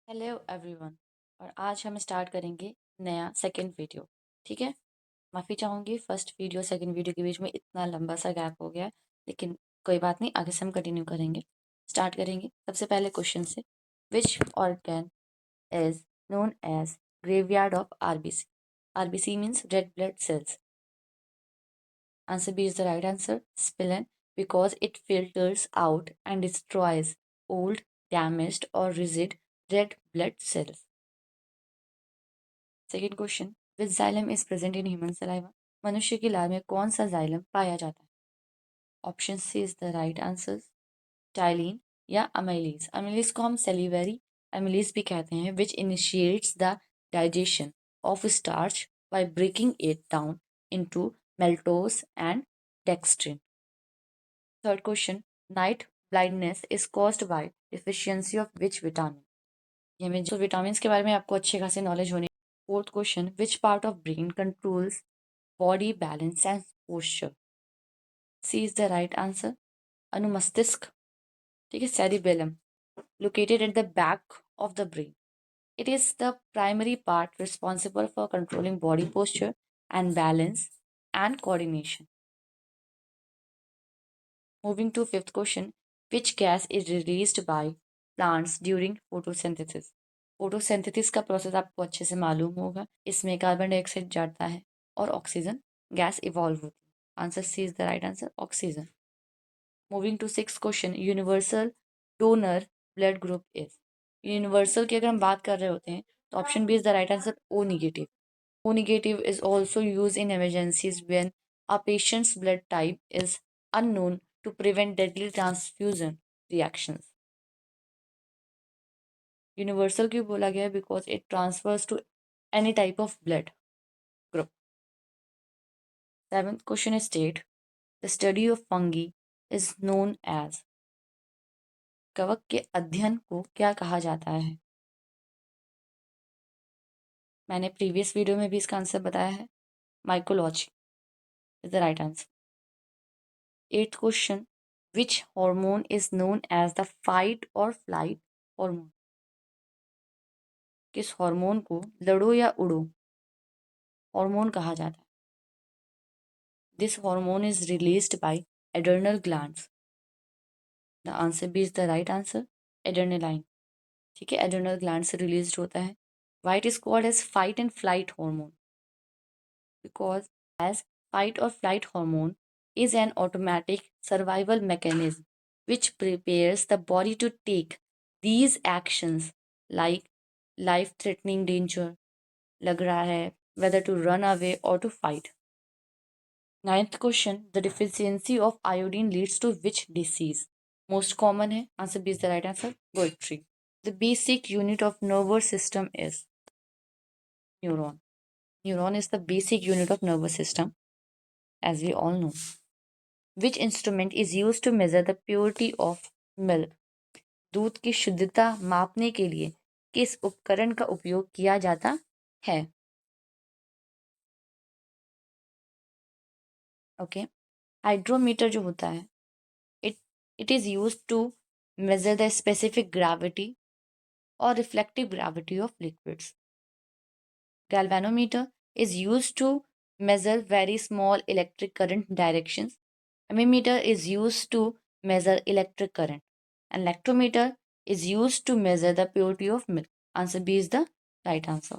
Hello everyone. और आज हम स्टार्ट करेंगे नया सेकंड वीडियो। ठीक है, माफ़ी चाहूँगी फर्स्ट वीडियो सेकंड वीडियो के बीच में इतना लंबा सा गैप हो गया है, लेकिन कोई बात नहीं, आगे से हम कंटिन्यू करेंगे। स्टार्ट करेंगे सबसे पहले क्वेश्चन से। Which organ is known as graveyard of RBC? RBC means red blood cells. Answer B is the right answer. Spleen, because it filters out and destroys old, damaged, or rigid red blood cells. Second question. Which xylem is present in human saliva? मनुष्य की लार में कौन सा xylem पाया जाता है? Option C is the right answer, ptyalin या अमेलीज। अमेलीज को हम सेलिवरी अमेलीज भी कहते हैं, which initiates the digestion of starch by breaking it down into maltose and dextrin. Third question. Night blindness is caused by deficiency of which vitamin? ये में जो vitamin के बारे में आपको अच्छे खासे नॉलेज होने। Fourth question. Which part of brain controls body balance and posture? C is the right answer, अनुमस्तिष्क। ठीक है, cerebellum, located at the back of the brain. It is the primary part responsible for controlling body posture and balance and coordination. Moving to fifth question. Which gas is released by plants during photosynthesis? Photosynthesis का process आपको अच्छे से मालूम होगा। इसमें carbon dioxide जाता है और ऑक्सीजन गैस इवॉल्व होती है। Answer C is the right answer, oxygen. Moving to six question. Universal donor blood group is? Universal की अगर हम बात कर रहे होते हैं तो option B is the right answer, O negative. O negative is also used in emergencies when a patient's blood type is unknown to prevent deadly transfusion reactions. Universal क्यों बोला गया है? Because it transfers to any type of blood group. Seventh question is state the study of fungi is known as? कवक के अध्ययन को क्या कहा जाता है? मैंने प्रीवियस वीडियो में भी इसका आंसर बताया है, mycology is the right answer. Eighth question. Which hormone is known as the fight or flight hormone? किस हार्मोन को लड़ो या उड़ो हार्मोन कहा जाता है? This hormone is released by adrenal glands. The answer B is the right answer, adrenaline. ठीक है, एड्रेनल ग्लैंड से रिलीज होता है. Why it is called as fight and flight hormone? Because as fight और flight hormone is an automatic survival mechanism which prepares the body to take these actions like life threatening danger, लग रहा है, whether to run away or to fight. Ninth question. The deficiency of iodine leads to which disease? Most common है. Answer B is the right answer, poetry. The basic unit of nervous system is neuron. Neuron is the basic unit of nervous system, as we all know. Which instrument is used to measure the purity of milk? दूध की शुद्धता मापने के लिए किस उपकरण का उपयोग किया जाता है? ओके, हाइड्रोमीटर जो होता है, it is used to measure the specific gravity और reflective gravity of liquids. Galvanometer is used to measure very small electric current directions. Ammeter is used to measure electric current. And lactometer is used to measure the purity of milk. Answer B is the right answer.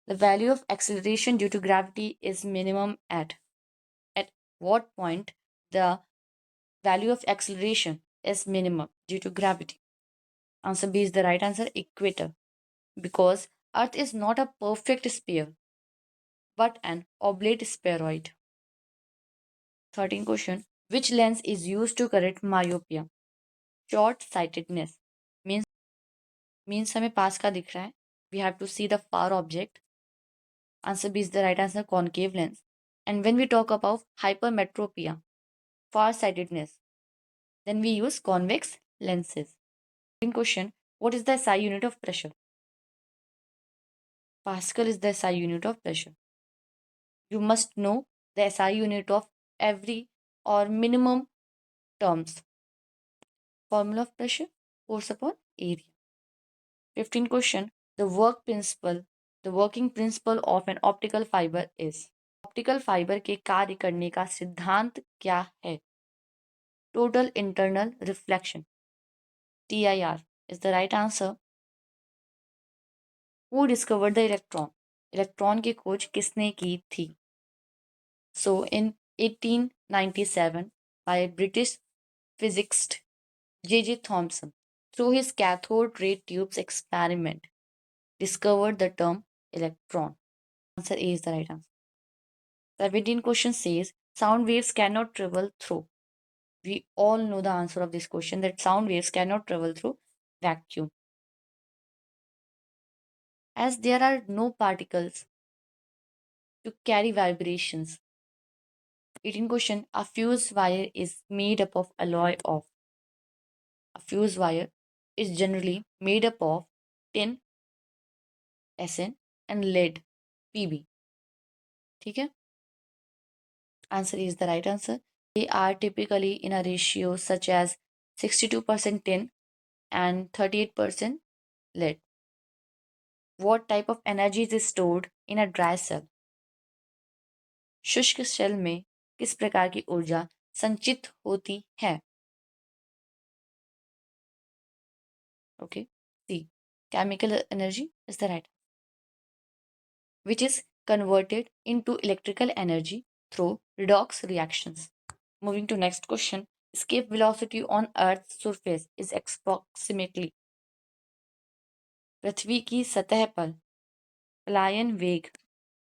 The value of acceleration due to gravity is minimum at what point the value of acceleration is minimum due to gravity? Answer B is the right answer, equator. Because Earth is not a perfect sphere but an oblate spheroid. 13th question. Which lens is used to correct myopia? Short sightedness means हमें पास का दिख रहा है. We have to see the far object. Answer B is the right answer, concave lens. And when we talk about hypermetropia, far-sightedness, then we use convex lenses. Second question. What is the SI unit of pressure? Pascal is the SI unit of pressure. You must know the SI unit of every or minimum terms. Formula of pressure, force upon area. 15 question. The working principle of an optical fiber is. Optical fibre के कार्य करने का सिद्धांत क्या है? Total internal reflection, TIR is the right answer. Who discovered the electron? Electron की खोज किसने की थी? So in 1897 by British physicist J.J. Thomson, through his cathode ray tubes experiment, discovered the term electron. Answer A is the right answer. 17 question says sound waves cannot travel through. We all know the answer of this question, that sound waves cannot travel through vacuum, as there are no particles to carry vibrations. 18 question. A fuse wire is made up of alloy of. A fuse wire is generally made up of tin, SN and lead, PB. ठीक है? Answer is the right answer. They are typically in a ratio such as 62% tin and 38% lead. What type of energy is stored in a dry cell? शुष्क shell में किस प्रकार की ऊर्जा संचित होती है? Okay. C. Chemical energy is the right, which is converted into electrical energy through redox reactions. Moving to next question. Escape velocity on Earth's surface is approximately. पृथ्वी की सतह पर पलायन वेग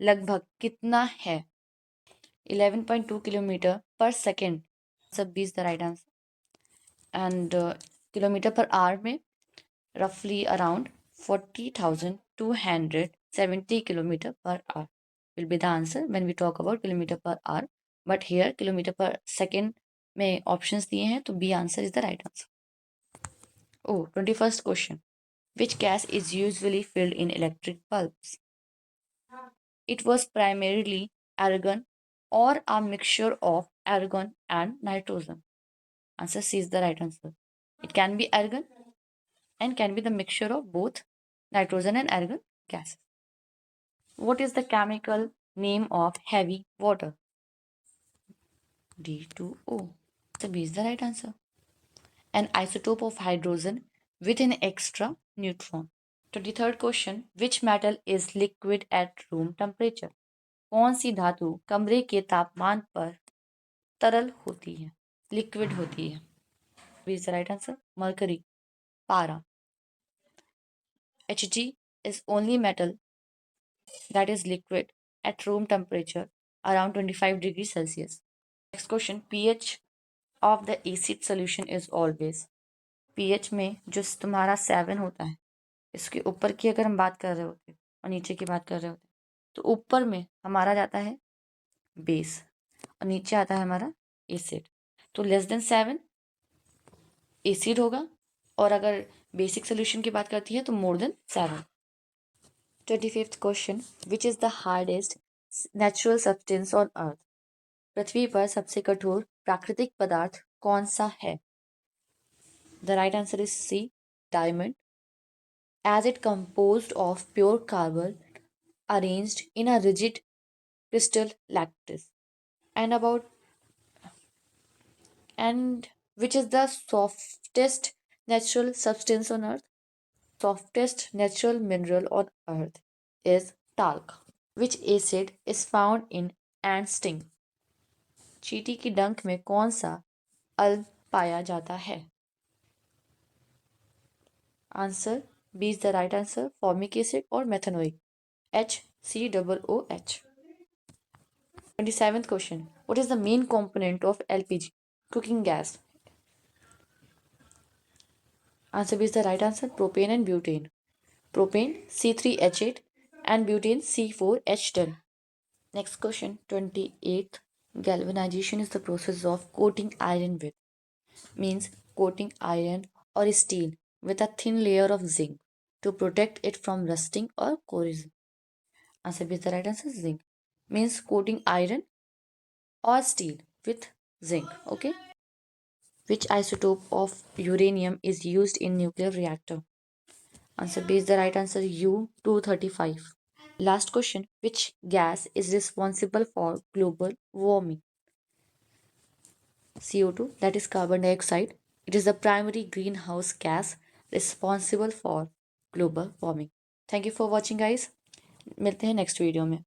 लगभग कितना है? 11.2 किलोमीटर पर सेकेंड. सब B is the right answer. And kilometer per hour में roughly around 40,270 kilometer per hour will be the answer when we talk about kilometer per hour. But here kilometer per second में options दिए हैं, तो B answer is the right answer. Oh, 21st question. Which gas is usually filled in electric bulbs? It was primarily argon or a mixture of argon and nitrogen. Answer C is the right answer. It can be argon and can be the mixture of both nitrogen and argon gases. What is the chemical name of heavy water? D2O. So B is the right answer. An isotope of hydrogen with an extra neutron. 23rd question. Which metal is liquid at room temperature? कौन सी धातु कमरे के तापमान पर तरल होती है, liquid होती है? B is the right answer. Mercury. Para. Hg is only metal that is liquid at room temperature around 25 degrees Celsius. Next question. pH of the acid solution is always. pH में जो तुम्हारा 7 होता है, इसके ऊपर की अगर हम बात कर रहे होते और नीचे की बात कर रहे होते, तो ऊपर में हमारा जाता है बेस और नीचे आता है हमारा एसिड. तो लेस देन 7 एसिड होगा, और अगर बेसिक सोल्यूशन की बात करती है तो more than 7. 25th question. Which is the hardest natural substance on earth? पृथ्वी पर सबसे कठोर प्राकृतिक पदार्थ कौन सा है? The right answer is C, diamond, as it composed of pure carbon arranged in a rigid crystal lattice. And which is the softest natural substance on earth? Softest natural mineral on earth is talc. Which acid is found in ant sting? चींटी की डंक में कौन सा अल्व पाया जाता है? Answer B is the right answer. Formic acid और methanoic, HCOOH. 27th question. What is the main component of LPG, cooking gas? Answer B is the right answer. Propane and butane. Propane C3H8 and butane C4H10. Next question. 28th. Galvanization is the process of coating iron with. Means coating iron or steel with a thin layer of zinc to protect it from rusting or corrosion. Answer B is the right answer. Zinc. Means coating iron or steel with zinc. Okay. Which isotope of uranium is used in nuclear reactor? Answer B is the right answer, U-235. Last question, which gas is responsible for global warming? CO2, that is carbon dioxide. It is the primary greenhouse gas responsible for global warming. Thank you for watching guys, मिलते हैं next video में.